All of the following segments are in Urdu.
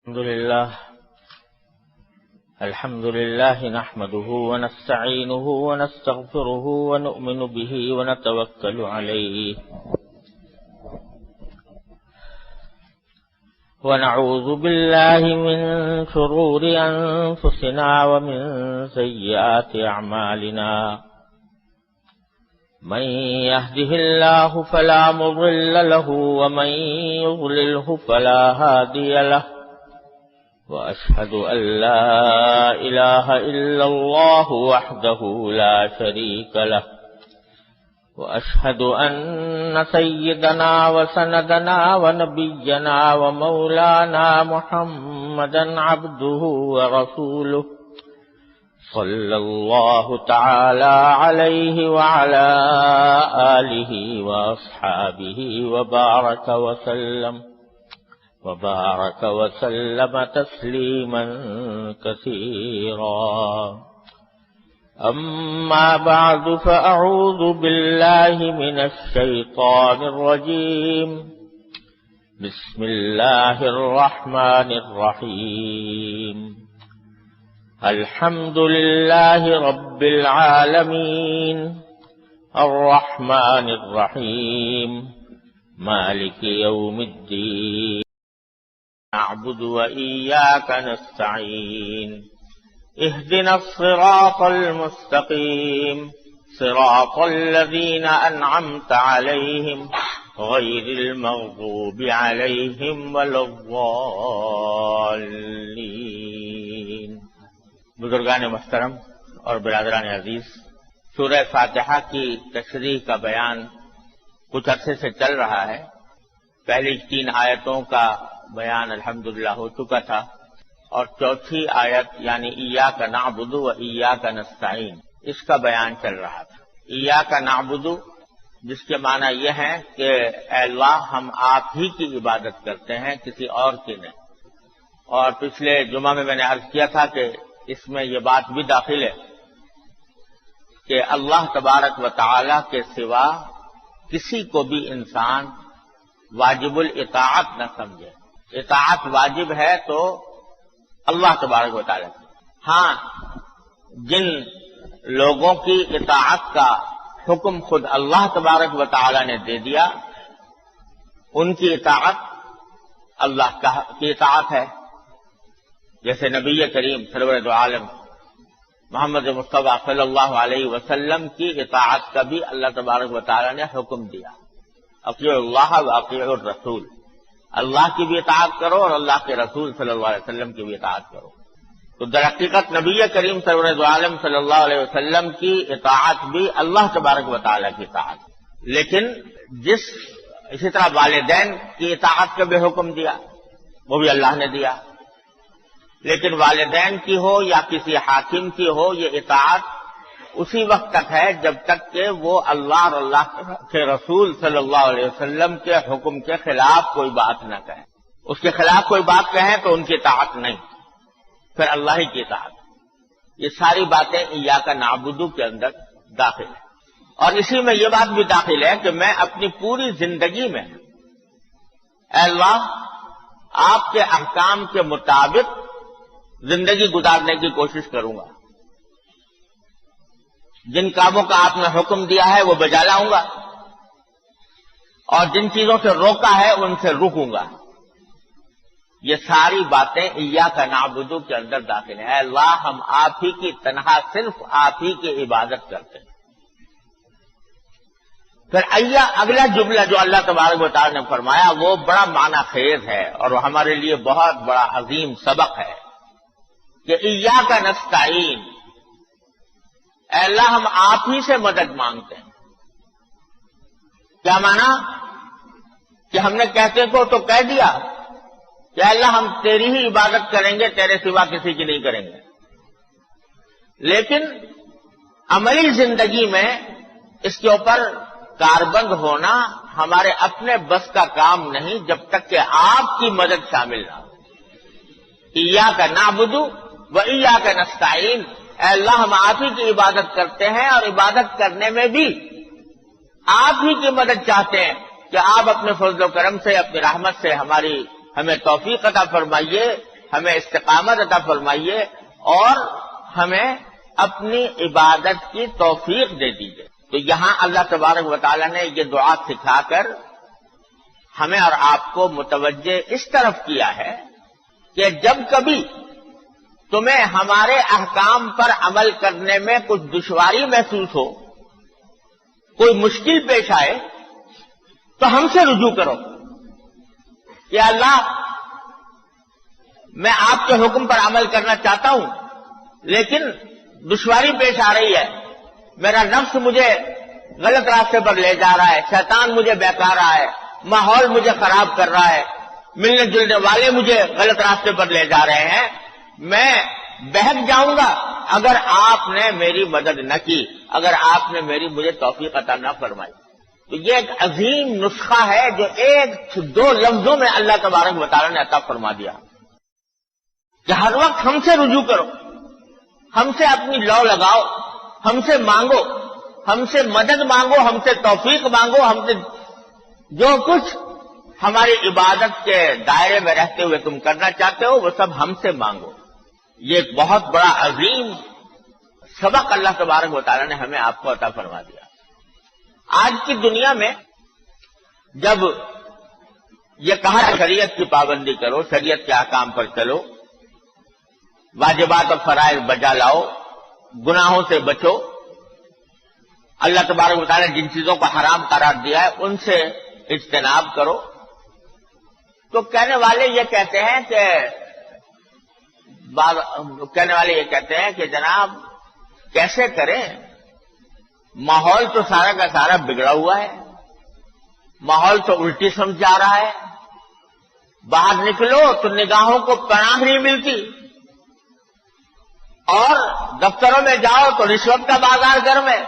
الحمد لله نحمده ونستعينه ونستغفره ونؤمن به ونتوكل عليه ونعوذ بالله من شرور أنفسنا ومن سيئات أعمالنا من يهده الله فلا مضل له ومن يضلله فلا هادي له وأشهد أن لا إله إلا الله وحده لا شريك له وأشهد أن سيدنا وسندنا ونبينا ومولانا محمدا عبده ورسوله صلى الله تعالى عليه وعلى آله وأصحابه وبارك وسلم تسليما كثيرا. أما بعد فأعوذ بالله من الشيطان الرجيم. بسم الله الرحمن الرحيم. الحمد لله رب العالمين الرحمن الرحيم مالك يوم الدين نعبد وإياك نستعين اهدنا الصراط المستقيم صراط الذين أنعمت عليهم غير المغضوب عليهم ولا الضالين. بزرگان محترم اور برادران عزیز، سورہ فاتحہ کی تشریح کا بیان کچھ عرصے سے چل رہا ہے. پہلی 3 آیتوں کا بیان الحمدللہ ہو چکا تھا اور چوتھی آیت یعنی ایاک نعبد و ایاک نستعین اس کا بیان چل رہا تھا. ایاک نعبد جس کے معنی یہ ہے کہ اے اللہ ہم آپ ہی کی عبادت کرتے ہیں، کسی اور کی نہیں. اور پچھلے جمعہ میں نے عرض کیا تھا کہ اس میں یہ بات بھی داخل ہے کہ اللہ تبارک و تعالی کے سوا کسی کو بھی انسان واجب الاطاعت نہ سمجھے. اطاعت واجب ہے تو اللہ تبارک و تعالی کی. ہاں، جن لوگوں کی اطاعت کا حکم خود اللہ تبارک و تعالی نے دے دیا ان کی اطاعت اللہ کی اطاعت ہے، جیسے نبی کریم سرور دو عالم محمد مصطفیٰ صلی اللہ علیہ وسلم کی اطاعت کا بھی اللہ تبارک و تعالی نے حکم دیا. اطیعوا اللہ و اطیعوا الرسول، اللہ کی بھی اطاعت کرو اور اللہ کے رسول صلی اللہ علیہ وسلم کی بھی اطاعت کرو. تو در حقیقت نبی کریم سرور دو عالم صلی اللہ علیہ وسلم کی اطاعت بھی اللہ تبارک و تعالی کی اطاعت. لیکن اسی طرح والدین کی اطاعت کا بھی حکم دیا، وہ بھی اللہ نے دیا. لیکن والدین کی ہو یا کسی حاکم کی ہو، یہ اطاعت اسی وقت تک ہے جب تک کہ وہ اللہ اور اللہ کے رسول صلی اللہ علیہ وسلم کے حکم کے خلاف کوئی بات نہ کہیں. اس کے خلاف کوئی بات کہیں تو ان کی اطاعت نہیں، پھر اللہ ہی کی اطاعت. یہ ساری باتیں ایاک نعبد کے اندر داخل ہیں. اور اسی میں یہ بات بھی داخل ہے کہ میں اپنی پوری زندگی میں اے اللہ آپ کے احکام کے مطابق زندگی گزارنے کی کوشش کروں گا. جن کاموں کا آپ نے حکم دیا ہے وہ بجا لاؤں گا اور جن چیزوں سے روکا ہے ان سے رکوں گا. یہ ساری باتیں ایاک نعبد کے اندر داخل ہیں. اے اللہ ہم آپ ہی کی تنہا صرف آپ ہی کی عبادت کرتے ہیں. پھر اگلا جملہ جو اللہ تبارک و تعالی نے فرمایا وہ بڑا معنی خیز ہے اور وہ ہمارے لیے بہت بڑا عظیم سبق ہے کہ ایاک نستعین، اے اللہ ہم آپ ہی سے مدد مانگتے ہیں. کیا مانا کہ ہم نے کہتے کو تو کہہ دیا کہ اے اللہ ہم تیری ہی عبادت کریں گے، تیرے سوا کسی کی نہیں کریں گے. لیکن عملی زندگی میں اس کے اوپر کاربند ہونا ہمارے اپنے بس کا کام نہیں جب تک کہ آپ کی مدد شامل نہ ہو. ایاک نعبد و ایاک نستعین، اے اللہ ہم آپ ہی کی عبادت کرتے ہیں اور عبادت کرنے میں بھی آپ ہی کی مدد چاہتے ہیں کہ آپ اپنے فضل و کرم سے، اپنی رحمت سے ہمیں توفیق عطا فرمائیے ہمیں استقامت عطا فرمائیے اور ہمیں اپنی عبادت کی توفیق دے دیجیے۔ تو یہاں اللہ تبارک و تعالیٰ نے یہ دعا سکھا کر ہمیں اور آپ کو متوجہ اس طرف کیا ہے کہ جب کبھی تمہیں ہمارے احکام پر عمل کرنے میں کچھ دشواری محسوس ہو، کوئی مشکل پیش آئے، تو ہم سے رجوع کرو کہ اللہ میں آپ کے حکم پر عمل کرنا چاہتا ہوں لیکن دشواری پیش آ رہی ہے، میرا نفس مجھے غلط راستے پر لے جا رہا ہے، شیطان مجھے بہکا رہا ہے، ماحول مجھے خراب کر رہا ہے، ملنے جلنے والے مجھے غلط راستے پر لے جا رہے ہیں، میں بہک جاؤں گا اگر آپ نے میری مدد نہ کی، اگر آپ نے مجھے توفیق عطا نہ فرمائی۔ تو یہ ایک عظیم نسخہ ہے جو ایک دو لفظوں میں اللہ تبارک و تعالیٰ نے عطا فرما دیا کہ ہر وقت ہم سے رجوع کرو، ہم سے اپنی لو لگاؤ، ہم سے مانگو، ہم سے مدد مانگو، ہم سے توفیق مانگو، ہم سے جو کچھ ہماری عبادت کے دائرے میں رہتے ہوئے تم کرنا چاہتے ہو وہ سب ہم سے مانگو۔ یہ ایک بہت بڑا عظیم سبق اللہ تبارک و تعالیٰ نے ہمیں آپ کو عطا فرما دیا۔ آج کی دنیا میں جب یہ کہا شریعت کی پابندی کرو، شریعت کے احکام پر چلو، واجبات اور فرائض بجا لاؤ، گناہوں سے بچو، اللہ تبارک و تعالیٰ نے جن چیزوں کو حرام قرار دیا ہے ان سے اجتناب کرو، تو کہنے والے یہ کہتے ہیں کہ جناب کیسے کریں، ماحول تو سارا کا سارا بگڑا ہوا ہے، ماحول تو الٹی سمجھ جا رہا ہے، باہر نکلو تو نگاہوں کو پناہ نہیں ملتی، اور دفتروں میں جاؤ تو رشوت کا بازار گرم ہے،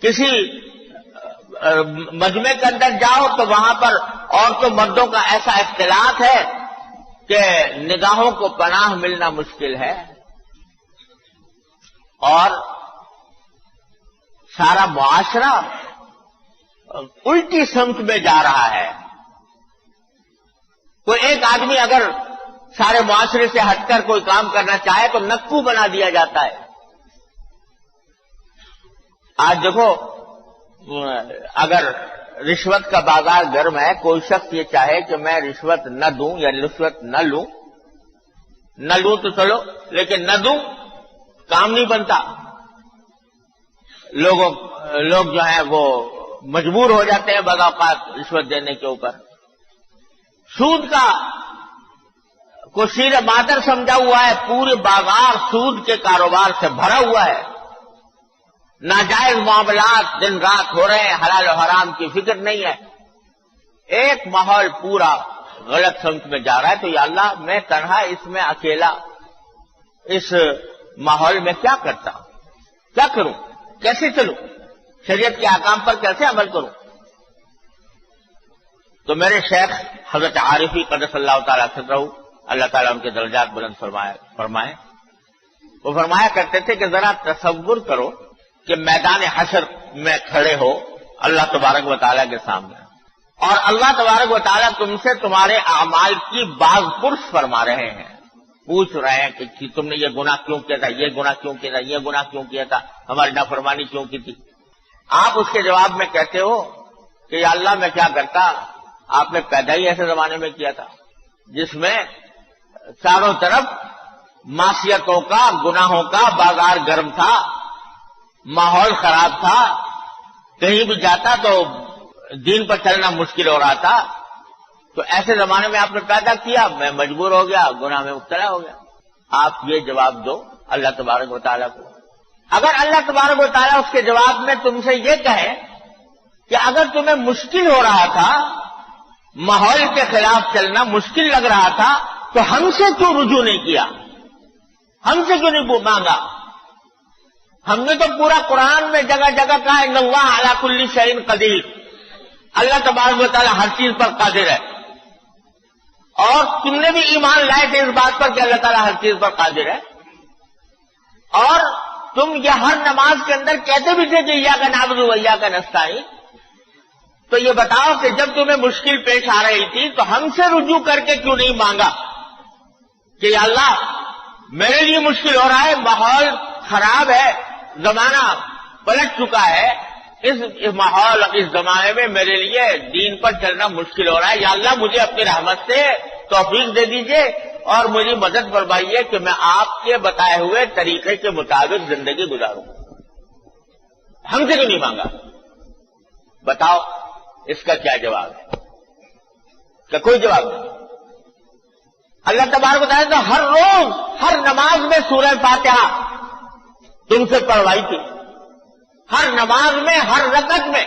کسی مجمع کے اندر جاؤ تو وہاں پر عورتوں مردوں کا ایسا اختلاط ہے کہ نگاہوں کو پناہ ملنا مشکل ہے، اور سارا معاشرہ الٹی سمت میں جا رہا ہے۔ کوئی ایک آدمی اگر سارے معاشرے سے ہٹ کر کوئی کام کرنا چاہے تو نکو بنا دیا جاتا ہے۔ آج دیکھو اگر رشوت کا بازار گرم ہے، کوئی شخص یہ چاہے کہ میں رشوت نہ دوں یا رشوت نہ لوں تو چلو، لیکن نہ دوں کام نہیں بنتا، لوگ جو ہیں وہ مجبور ہو جاتے ہیں بعض اوقات رشوت دینے کے اوپر۔ سود کا کو شیر مادر سمجھا ہوا ہے، پورے بازار سود کے کاروبار سے بھرا ہوا ہے، ناجائز معاملات دن رات ہو رہے ہیں، حلال و حرام کی فکر نہیں ہے، ایک ماحول پورا غلط سمت میں جا رہا ہے۔ تو یا اللہ میں تنہا اس میں اکیلا اس ماحول میں کیا کرتا ہوں، کیا کروں، کیسے چلوں، شریعت کے احکام پر کیسے عمل کروں؟ تو میرے شیخ حضرت عارفی قدس اللہ تعالیٰ سرہ، اللہ تعالیٰ ان کے درجات بلند فرمائے، وہ فرمایا کرتے تھے کہ ذرا تصور کرو کہ میدان حشر میں کھڑے ہو اللہ تبارک و تعالیٰ کے سامنے، اور اللہ تبارک و تعالیٰ تم سے تمہارے اعمال کی باز پرس فرما رہے ہیں، پوچھ رہے ہیں کہ تم نے یہ گناہ کیوں کیا تھا، یہ گناہ کیوں کیا تھا، یہ گناہ کیوں کیا تھا، ہماری نافرمانی کیوں کی تھی؟ آپ اس کے جواب میں کہتے ہو کہ یا اللہ میں کیا کرتا، آپ نے پیدا ہی ایسے زمانے میں کیا تھا جس میں چاروں طرف معصیتوں کا، گناہوں کا بازار گرم تھا، ماحول خراب تھا، کہیں بھی جاتا تو دین پر چلنا مشکل ہو رہا تھا، تو ایسے زمانے میں آپ نے پیدا کیا، میں مجبور ہو گیا، گناہ میں مبتلا ہو گیا۔ آپ یہ جواب دو اللہ تبارک و تعالیٰ کو۔ اگر اللہ تبارک و تعالیٰ اس کے جواب میں تم سے یہ کہے کہ اگر تمہیں مشکل ہو رہا تھا، ماحول کے خلاف چلنا مشکل لگ رہا تھا، تو ہم سے کیوں رجوع نہیں کیا، ہم سے کیوں نہیں مانگا؟ ہم نے تو پورا قرآن میں جگہ جگہ کہا ان اللہ علی کل شیء قدیر، اللہ تبارک و تعالیٰ ہر چیز پر قادر ہے، اور تم نے بھی ایمان لائے تھے اس بات پر کہ اللہ تعالیٰ ہر چیز پر قادر ہے، اور تم یہ ہر نماز کے اندر کہتے بھی تھے کہ ایاک نعبد و ایاک نستعین، تو یہ بتاؤ کہ جب تمہیں مشکل پیش آ رہی تھی تو ہم سے رجوع کر کے کیوں نہیں مانگا کہ یا اللہ میرے لیے مشکل ہو رہا ہے، ماحول خراب ہے، زمانہ پلٹ چکا ہے، اس ماحول اس زمانے میں میرے لیے دین پر چلنا مشکل ہو رہا ہے، یا اللہ مجھے اپنی رحمت سے توفیق دے دیجئے اور میری مدد فرمائیے کہ میں آپ کے بتائے ہوئے طریقے کے مطابق زندگی گزاروں۔ ہم سے کیوں نہیں مانگا؟ بتاؤ اس کا کیا جواب ہے؟ کہ کوئی جواب نہیں۔ اللہ تبارک و تعالیٰ تو ہر روز ہر نماز میں سورہ فاتحہ تم سے پڑھوائی تھی، ہر نماز میں ہر رکعت میں۔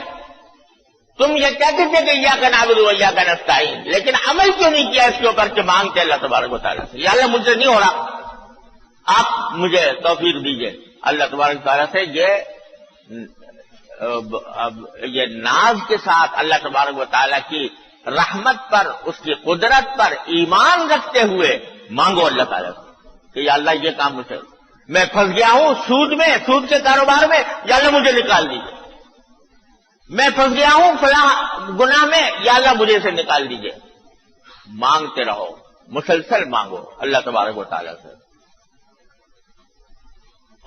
تم یہ کہتے تھے کہ ایاک نعبد و ایاک نستعین، لیکن عمل کیوں نہیں کیا اس کے اوپر کہ مانگتے اللہ تبارک و تعالیٰ سے، یا اللہ مجھ سے نہیں ہو رہا، آپ مجھے توفیق دیجئے۔ اللہ تبارک و تعالیٰ سے یہ ناز کے ساتھ اللہ تبارک و تعالیٰ کی رحمت پر، اس کی قدرت پر ایمان رکھتے ہوئے مانگو اللہ تعالیٰ سے کہ یا اللہ یہ کام مجھے، میں پھنس گیا ہوں سود میں، سود کے کاروبار میں، یا اللہ مجھے نکال دیجیے، میں پھنس گیا ہوں فلاں گناہ میں، یا اللہ مجھے سے نکال دیجیے۔ مانگتے رہو، مسلسل مانگو اللہ تبارک و تعالیٰ سے۔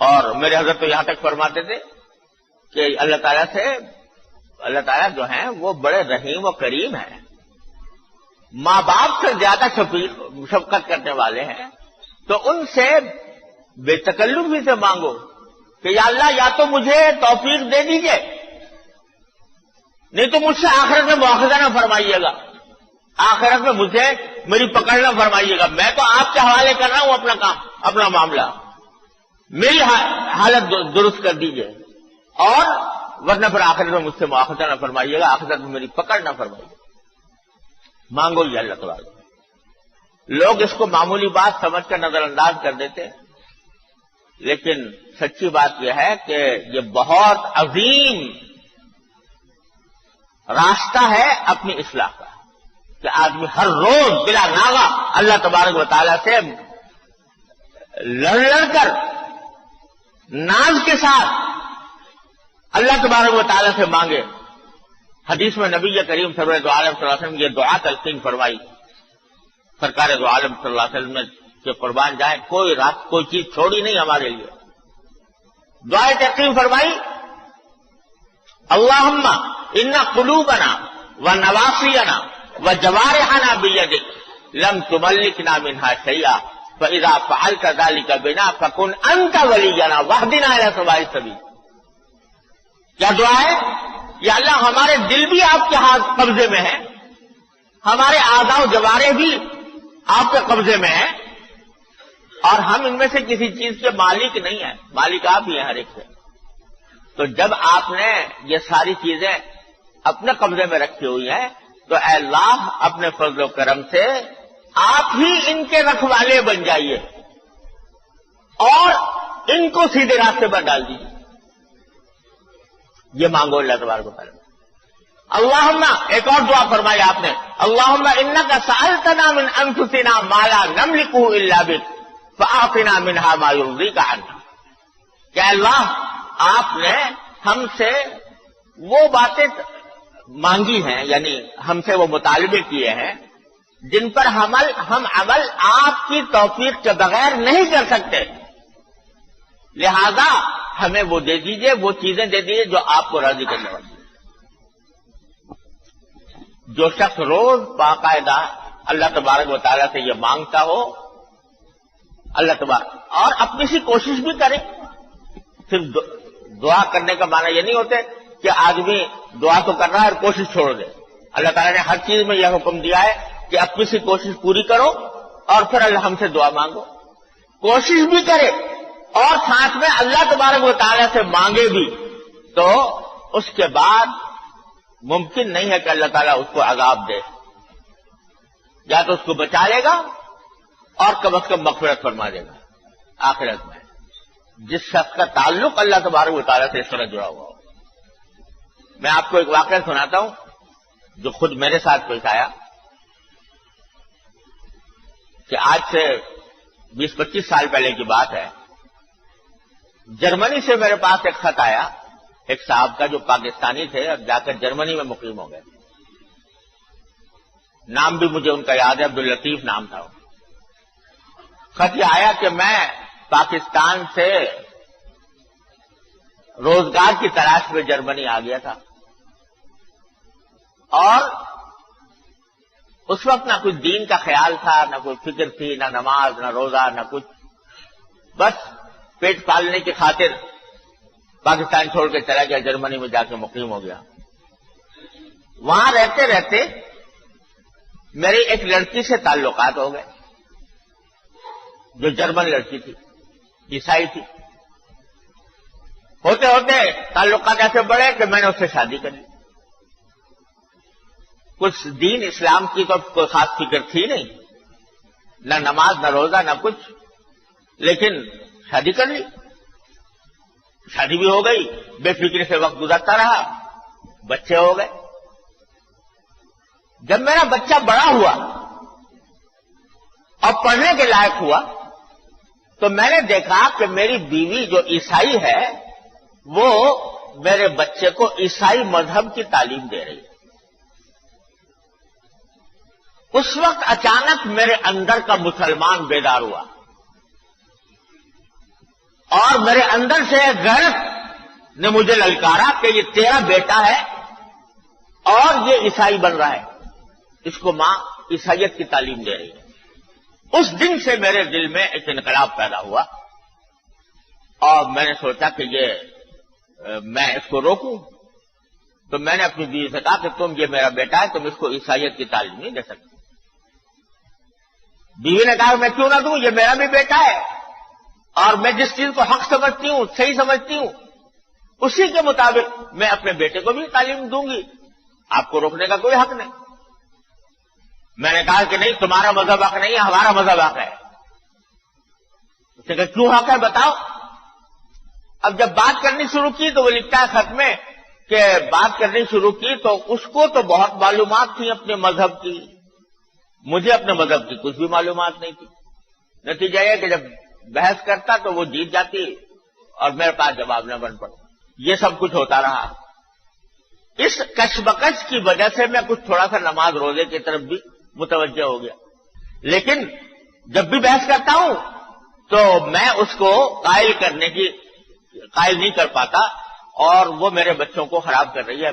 اور میرے حضرت تو یہاں تک فرماتے تھے کہ اللہ تعالیٰ سے، اللہ تعالیٰ جو ہیں وہ بڑے رحیم و کریم ہیں، ماں باپ سے زیادہ شفقت کرنے والے ہیں، تو ان سے بے تکلفی سے مانگو کہ یا اللہ یا تو مجھے توفیق دے دیجئے، نہیں تو مجھ سے آخرت میں مواخذہ نہ فرمائیے گا، آخرت میں مجھے میری پکڑ نہ فرمائیے گا، میں تو آپ کے حوالے کر رہا ہوں اپنا کام، اپنا معاملہ، میری حالت درست کر دیجئے، اور ورنہ پھر آخرت میں مجھ سے مواخذہ نہ فرمائیے گا، آخرت میں میری پکڑ نہ فرمائیے گا۔ مانگو یہ اللہ تعالیٰ۔ لوگ اس کو معمولی بات سمجھ کر نظر انداز کر دیتے ہیں، لیکن سچی بات یہ ہے کہ یہ بہت عظیم راستہ ہے اپنی اصلاح کا، کہ آدمی ہر روز بلا ناغہ اللہ تبارک و تعالیٰ سے لڑ کر ناز کے ساتھ اللہ تبارک و تعالیٰ سے مانگے۔ حدیث میں نبی کریم سرور دو عالم صلی اللہ علیہ وسلم یہ دعا تلقین فرمائی، سرکار دو عالم صلی اللہ علیہ وسلم نے کہ قربان جائیں کوئی رات کوئی چیز چھوڑی نہیں ہمارے لیے، دعائیں تلقین فرمائی، اللہم ان قلوبنا ونواسینا وجوارحنا بیدک لم تملکنا منها شیئا فاذا فعلت ذلك بنا فکن انت ولینا واہدنا الی سواء السبیل۔ کیا دعا ہے؟ یا اللہ ہمارے دل بھی آپ کے ہاتھ قبضے میں ہیں، ہمارے اعضاء و جوارح بھی آپ کے قبضے میں ہیں، اور ہم ان میں سے کسی چیز کے مالک نہیں ہیں، مالک آپ ہی ہیں ہر ایک سے۔ تو جب آپ نے یہ ساری چیزیں اپنے قبضے میں رکھی ہوئی ہیں تو اے اللہ اپنے فضل و کرم سے آپ ہی ان کے رکھوالے بن جائیے اور ان کو سیدھے راستے پر ڈال دیجیے۔ یہ مانگو اللہ تبارک و تعالیٰ۔ اللہم، ایک اور دعا فرمائی آپ نے، اللہم انک سألتنا من انفسنا ما لا نملک الا بک فاعطنا منها ما یرضیک عنا۔ کہ اللہ آپ نے ہم سے وہ باتیں مانگی ہیں، یعنی ہم سے وہ مطالبے کیے ہیں جن پر ہم عمل آپ کی توفیق کے بغیر نہیں کر سکتے، لہذا ہمیں وہ دے دیجئے، وہ چیزیں دے دیجئے جو آپ کو راضی کرنے والی۔ جو شخص روز باقاعدہ اللہ تبارک و تعالیٰ سے یہ مانگتا ہو، اللہ تبارک، اور اپنی سی کوشش بھی کرے، صرف دعا کرنے کا معنی یہ نہیں ہوتے کہ آدمی دعا تو کر رہا ہے اور کوشش چھوڑ دے۔ اللہ تعالیٰ نے ہر چیز میں یہ حکم دیا ہے کہ اپنی سی کوشش پوری کرو اور پھر اللہ ہم سے دعا مانگو، کوشش بھی کرے اور ساتھ میں اللہ تبارک و تعالیٰ سے مانگے بھی، تو اس کے بعد ممکن نہیں ہے کہ اللہ تعالیٰ اس کو عذاب دے، یا تو اس کو بچا لے گا اور کم از کم مغفرت فرما دے گا آخرت میں، جس شخص کا تعلق اللہ تبارک و تعالیٰ سے اس طرح جڑا ہوا ہو۔ میں آپ کو ایک واقعہ سناتا ہوں جو خود میرے ساتھ پیش آیا، کہ آج سے 20-25 سال پہلے کی بات ہے، جرمنی سے میرے پاس ایک خط آیا، ایک صاحب کا جو پاکستانی تھے اور جا کر جرمنی میں مقیم ہو گئے. نام بھی مجھے ان کا یاد ہے، عبداللطیف نام تھا. خط یہ آیا کہ میں پاکستان سے روزگار کی تلاش میں جرمنی آ گیا تھا، اور اس وقت نہ کوئی دین کا خیال تھا، نہ کوئی فکر تھی، نہ نماز، نہ روزہ، نہ کچھ. بس پیٹ پالنے کی خاطر پاکستان چھوڑ کے چلا گیا، جرمنی میں جا کے مقیم ہو گیا. وہاں رہتے رہتے میری ایک لڑکی سے تعلقات ہو گئے جو جرمن لڑکی تھی، عیسائی تھی. ہوتے ہوتے تعلقات ایسے بڑھے کہ میں نے اس سے شادی کر لی. کچھ دین اسلام کی تو کوئی خاص فکر تھی نہیں، نہ نماز، نہ روزہ، نہ کچھ، لیکن شادی کر لی. شادی بھی ہو گئی، بے فکری سے وقت گزرتا رہا، بچے ہو گئے. جب میرا بچہ بڑا ہوا اور پڑھنے کے لائق ہوا تو میں نے دیکھا کہ میری بیوی جو عیسائی ہے وہ میرے بچے کو عیسائی مذہب کی تعلیم دے رہی ہے. اس وقت اچانک میرے اندر کا مسلمان بیدار ہوا اور میرے اندر سے غیرت نے مجھے للکارا کہ یہ تیرا بیٹا ہے اور یہ عیسائی بن رہا ہے، اس کو ماں عیسائیت کی تعلیم دے رہی ہے. اس دن سے میرے دل میں ایک انقلاب پیدا ہوا اور میں نے سوچا کہ میں اس کو روکوں. تو میں نے اپنی بیوی سے کہا کہ تم، یہ میرا بیٹا ہے، تم اس کو عیسائیت کی تعلیم نہیں دے سکتے. بیوی نے کہا میں کیوں نہ دوں، یہ میرا بھی بیٹا ہے اور میں جس چیز کو حق سمجھتی ہوں، صحیح سمجھتی ہوں، اسی کے مطابق میں اپنے بیٹے کو بھی تعلیم دوں گی. آپ کو روکنے کا کوئی حق نہیں. میں نے کہا کہ نہیں، تمہارا مذہب حق نہیں ہے، ہمارا مذہب حق ہے. اس نے کہا کیوں حق ہے بتاؤ. اب جب بات کرنی شروع کی تو وہ لکھتا ہے خط میں کہ بات کرنی شروع کی تو اس کو تو بہت معلومات تھی اپنے مذہب کی، مجھے اپنے مذہب کی کچھ بھی معلومات نہیں تھی. نتیجہ یہ کہ جب بحث کرتا تو وہ جیت جاتی اور میرے پاس جواب نہ بن پڑتا. یہ سب کچھ ہوتا رہا. اس کشمکش کی وجہ سے میں کچھ تھوڑا سا نماز روزے کی طرف بھی متوجہ ہو گیا، لیکن جب بھی بحث کرتا ہوں تو میں اس کو قائل نہیں کر پاتا اور وہ میرے بچوں کو خراب کر رہی ہے،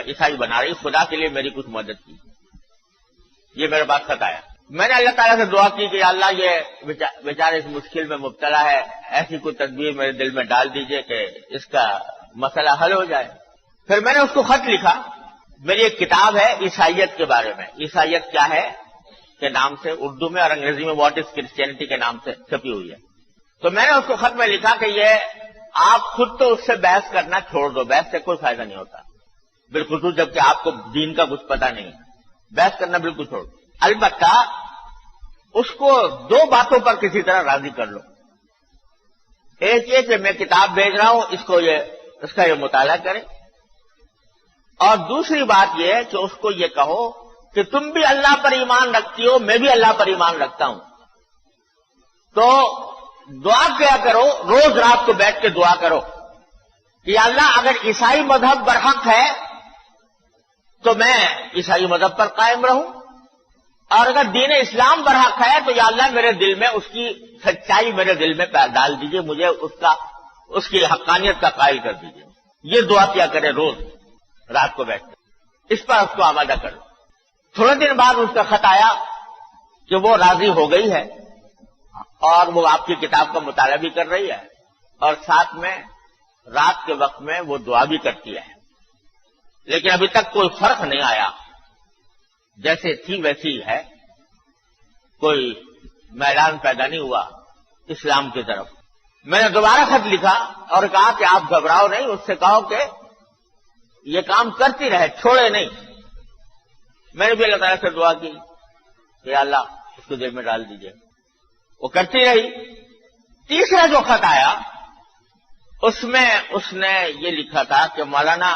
عیسائی بنا رہی. خدا کے لیے میری کچھ مدد کی. یہ میرے پاس خط آیا. میں نے اللہ تعالیٰ سے دعا کی کہ یا اللہ یہ بیچارہ اس مشکل میں مبتلا ہے، ایسی کوئی تدبیر میرے دل میں ڈال دیجئے کہ اس کا مسئلہ حل ہو جائے. پھر میں نے اس کو خط لکھا. میری ایک کتاب ہے عیسائیت کے بارے میں، عیسائیت کیا ہے کے نام سے، اردو میں اور انگریزی میں واٹ از کرسچینٹی کے نام سے چھپی ہوئی ہے. تو میں نے اس کو خط میں لکھا کہ یہ آپ خود تو اس سے بحث کرنا چھوڑ دو، بحث سے کوئی فائدہ نہیں ہوتا، بالخصوص جبکہ آپ کو دین کا کچھ پتہ نہیں ہے. بحث کرنا بالکل چھوڑ دو. البتہ اس کو دو باتوں پر کسی طرح راضی کر لو. ایک یہ کہ میں کتاب بھیج رہا ہوں، اس کا یہ مطالعہ کریں، اور دوسری بات یہ ہے کہ اس کو یہ کہو کہ تم بھی اللہ پر ایمان رکھتی ہو، میں بھی اللہ پر ایمان رکھتا ہوں، تو دعا کیا کرو، روز رات کو بیٹھ کے دعا کرو کہ یا اللہ اگر عیسائی مذہب برحق ہے تو میں عیسائی مذہب پر قائم رہوں، اور اگر دین اسلام برحق ہے تو یا اللہ میرے دل میں اس کی سچائی میرے دل میں ڈال دیجئے، مجھے اس کی حقانیت کا قائل کر دیجئے. یہ دعا کیا کرے روز رات کو بیٹھ کر، اس پر اس کو آمادہ کر لو. تھوڑے دن بعد اس کا خط آیا کہ وہ راضی ہو گئی ہے اور وہ آپ کی کتاب کا مطالعہ بھی کر رہی ہے اور ساتھ میں رات کے وقت میں وہ دعا بھی کرتی ہے. لیکن ابھی تک کوئی فرق نہیں آیا، جیسے تھی ویسی ہے، کوئی میدان پیدا نہیں ہوا اسلام کی طرف. میں نے دوبارہ خط لکھا اور کہا کہ آپ گھبراؤ نہیں، اس سے کہو کہ یہ کام کرتی رہے، چھوڑے نہیں. میں نے بھی اللہ تعالیٰ سے دعا کی کہ اللہ اس کو دل میں ڈال دیجئے. وہ کرتی رہی. تیسرا جو خط آیا اس میں اس نے یہ لکھا تھا کہ مولانا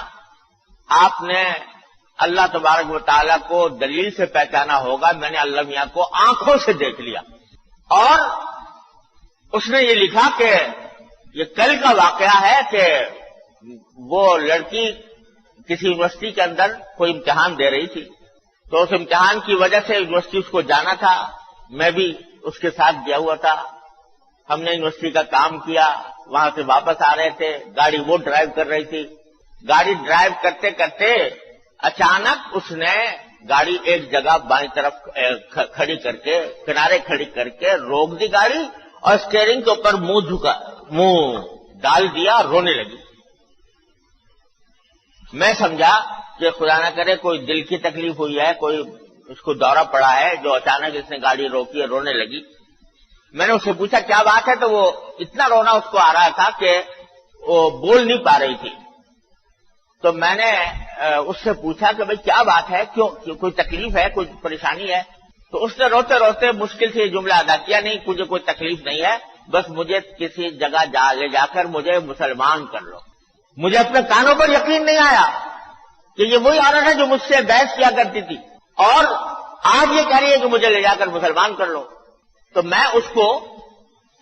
آپ نے اللہ تبارک و تعالیٰ کو دلیل سے پہچانا ہوگا، میں نے اللہ میاں کو آنکھوں سے دیکھ لیا. اور اس نے یہ لکھا کہ یہ کل کا واقعہ ہے کہ وہ لڑکی کسی یونیورسٹی کے اندر کوئی امتحان دے رہی تھی، تو اس امتحان کی وجہ سے یونیورسٹی اس کو جانا تھا، میں بھی اس کے ساتھ گیا ہوا تھا، ہم نے یونیورسٹی کا کام کیا، وہاں سے واپس آ رہے تھے، گاڑی وہ ڈرائیو کر رہی تھی، گاڑی ڈرائیو کرتے کرتے اچانک اس نے گاڑی ایک جگہ بائیں طرف کھڑی کر کے، کنارے کھڑی کر کے روک دی گاڑی اور اسٹیئرنگ کے اوپر منہ ڈال دیا، رونے لگی۔ میں سمجھا کہ خدا نہ کرے کوئی دل کی تکلیف ہوئی ہے، کوئی اس کو دورہ پڑا ہے جو اچانک اس نے گاڑی روکی ہے، رونے لگی۔ میں نے اس سے پوچھا کیا بات ہے، تو وہ اتنا رونا اس کو آ رہا تھا کہ وہ بول نہیں پا رہی تھی۔ تو میں نے اس سے پوچھا کہ بھئی کیا بات ہے، کیوں کوئی تکلیف ہے، کوئی پریشانی ہے؟ تو اس نے روتے روتے مشکل سے یہ جملہ ادا کیا، نہیں مجھے کوئی تکلیف نہیں ہے، بس مجھے کسی جگہ لے جا کر مجھے مسلمان کر لو۔ مجھے اپنے کانوں پر یقین نہیں آیا کہ یہ وہی عورت ہے جو مجھ سے بحث کیا کرتی تھی اور آج یہ کہہ رہی ہے کہ مجھے لے جا کر مسلمان کر لو۔ تو میں اس کو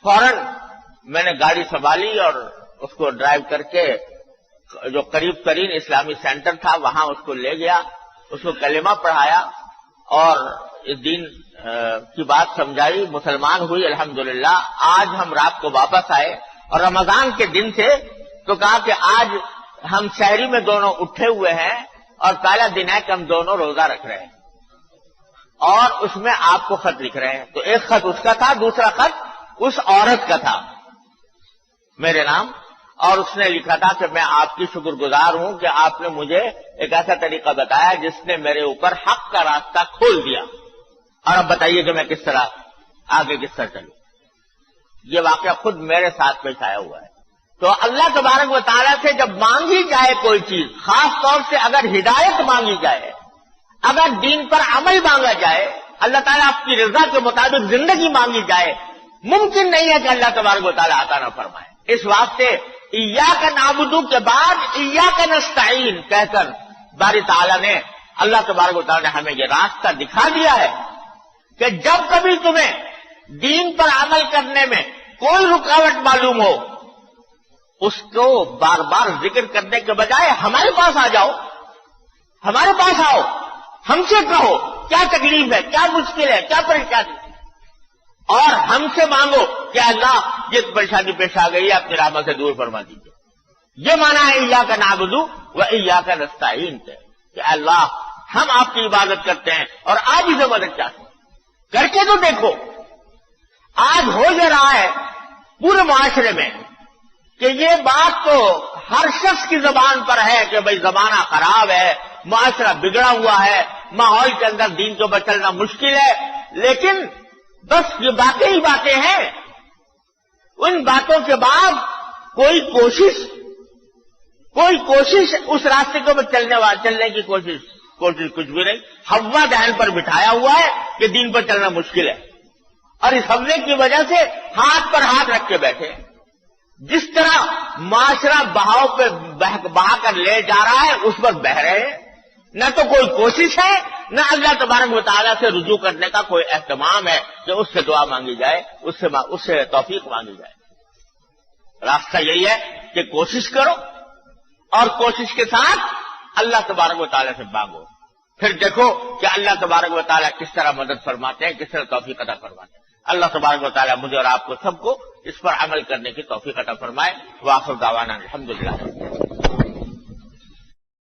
فوراً میں نے گاڑی سنبھالی اور اس کو ڈرائیو کر کے جو قریب ترین اسلامی سینٹر تھا وہاں اس کو لے گیا، اس کو کلمہ پڑھایا اور اس دین کی بات سمجھائی، مسلمان ہوئی الحمدللہ۔ آج ہم رات کو واپس آئے اور رمضان کے دن تھے، تو کہا کہ آج ہم شہری میں دونوں اٹھے ہوئے ہیں اور پہلا دن ہے کہ ہم دونوں روزہ رکھ رہے ہیں اور اس میں آپ کو خط لکھ رہے ہیں۔ تو ایک خط اس کا تھا، دوسرا خط اس عورت کا تھا میرے نام، اور اس نے لکھا تھا کہ میں آپ کی شکر گزار ہوں کہ آپ نے مجھے ایک ایسا طریقہ بتایا جس نے میرے اوپر حق کا راستہ کھول دیا، اور اب بتائیے کہ میں کس طرح آگے کس طرح چلوں۔ یہ واقعہ خود میرے ساتھ پیش آیا ہوا ہے۔ تو اللہ تبارک و تعالیٰ سے جب مانگی جائے کوئی چیز، خاص طور سے اگر ہدایت مانگی جائے، اگر دین پر عمل مانگا جائے، اللہ تعالیٰ آپ کی رضا کے مطابق زندگی مانگی جائے، ممکن نہیں ہے کہ اللہ تبارک و تعالیٰ عطا نہ فرمائے۔ اس واسطے ایاک نعبد کے بعد ایاک نستعین کہہ کر باری تعالیٰ نے، اللہ تبارک و تعالیٰ نے ہمیں یہ راستہ دکھا دیا ہے کہ جب کبھی تمہیں دین پر عمل کرنے میں کوئی رکاوٹ معلوم ہو، اس کو بار بار ذکر کرنے کے بجائے ہمارے پاس آ جاؤ، ہمارے پاس آؤ، ہم سے کہو کیا تکلیف ہے، کیا مشکل ہے، کیا پریشانی، اور ہم سے مانگو کہ اللہ یہ پریشانی پیش آ گئی ہے، اپنی رحمت سے دور فرما دیجیے۔ یہ مانا ہے ایاک نعبد و ایاک نستعین کہ اللہ ہم آپ کی عبادت کرتے ہیں اور آج ہی سے مدد چاہتے ہیں۔ کر کے تو دیکھو، آج ہو یہ رہا ہے پورے معاشرے میں کہ یہ بات تو ہر شخص کی زبان پر ہے کہ بھئی زمانہ خراب ہے، معاشرہ بگڑا ہوا ہے، ماحول کے اندر دین کو بچلنا مشکل ہے، لیکن بس یہ باتیں ہی باتیں ہیں۔ ان باتوں کے بعد کوئی کوشش اس راستے کو چلنے کی کوشش کچھ بھی نہیں۔ ہوا دہن پر بٹھایا ہوا ہے کہ دین پر چلنا مشکل ہے، اور اس حملے کی وجہ سے ہاتھ پر ہاتھ رکھ کے بیٹھے۔ جس طرح معاشرہ بہاؤ پہ بہا کر لے جا رہا ہے اس پر بہ رہے ہیں، نہ تو کوئی کوشش ہے، نہ اللہ تبارک و تعالیٰ سے رجوع کرنے کا کوئی اہتمام ہے کہ اس سے دعا مانگی جائے، اس سے توفیق مانگی جائے۔ راستہ یہی ہے کہ کوشش کرو اور کوشش کے ساتھ اللہ تبارک و تعالیٰ سے مانگو، پھر دیکھو کہ اللہ تبارک و تعالیٰ کس طرح مدد فرماتے ہیں، کس طرح توفیق عطا فرماتے ہیں۔ اللہ تبارک و تعالیٰ مجھے اور آپ کو سب کو اس پر عمل کرنے کی توفیق عطا فرمائے۔ وآخر دعوانا الحمدللہ۔